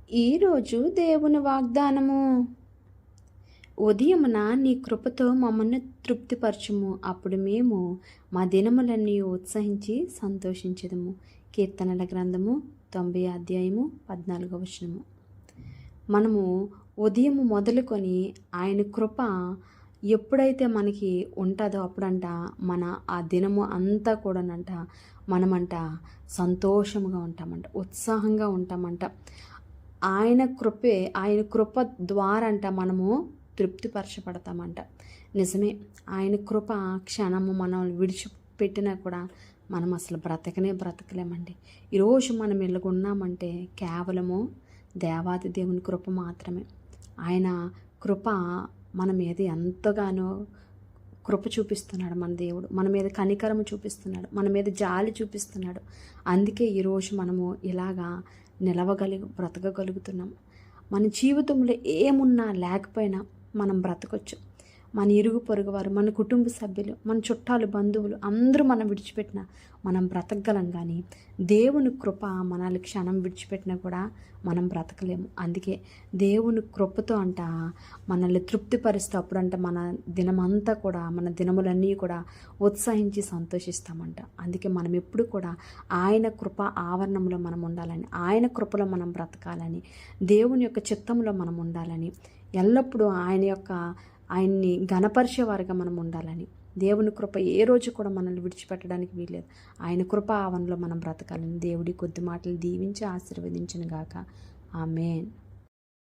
ఈరోజు దేవుని వాగ్దానము. ఉదయమున నీ కృపతో మమ్మల్ని తృప్తిపరచుము, అప్పుడు మేము మా దినములన్నీ ఉత్సహించి సంతోషించదము. కీర్తనల గ్రంథము 90 అధ్యాయము 14వ వచనము. మనము ఉదయం మొదలుకొని ఆయన కృప ఎప్పుడైతే మనకి ఉంటుందో అప్పుడంట మన ఆ దినము అంతా కూడానంట మనమంట సంతోషంగా ఉంటామంట, ఉత్సాహంగా ఉంటామంట. ఆయన కృప ద్వారా మనము తృప్తిపరచబడతామంట. నిజమే, ఆయన కృప క్షణము మనం విడిచిపెట్టినా కూడా మనం అసలు బ్రతకలేమండి. ఈరోజు మనం ఇలాగున్నామంటే కేవలము దేవాది దేవుని కృప మాత్రమే. ఆయన కృప మన మీద ఎంతగానో కృప చూపిస్తున్నాడు. మన దేవుడు మన మీద కనికరము చూపిస్తున్నాడు, మన మీద జాలి చూపిస్తున్నాడు. అందుకే ఈరోజు మనము ఇలాగా బ్రతకగలుగుతున్నాం. మన జీవితంలో ఏమున్నా లేకపోయినా మనం బ్రతకొచ్చు. మన ఇరుగు పొరుగు వారు, మన కుటుంబ సభ్యులు, మన చుట్టాలు, బంధువులు అందరూ మనం విడిచిపెట్టినా మనం బ్రతకగలం. కానీ దేవుని కృప మనల్ని క్షణం విడిచిపెట్టినా కూడా మనం బ్రతకలేము. అందుకే దేవుని కృపతో మనల్ని తృప్తిపరుస్తూ అప్పుడంట మన దినమంతా కూడా, మన దినములన్నీ కూడా ఉత్సాహించి సంతోషిస్తామంట. అందుకే మనం ఎప్పుడు కూడా ఆయన కృప ఆవరణంలో మనం ఉండాలని, ఆయన కృపలో మనం బ్రతకాలని, దేవుని యొక్క చిత్తంలో మనం ఉండాలని, ఎల్లప్పుడూ ఆయన్ని ఘనపరిచేవారుగా మనం ఉండాలని. దేవుని కృప ఏ రోజు కూడా మనల్ని విడిచిపెట్టడానికి వీల్లేదు. ఆయన కృప ఆవరణలో మనం బ్రతకాలని దేవుడి కొద్ది మాటలు దీవించి ఆశీర్వదించును గాక. ఆమేన్.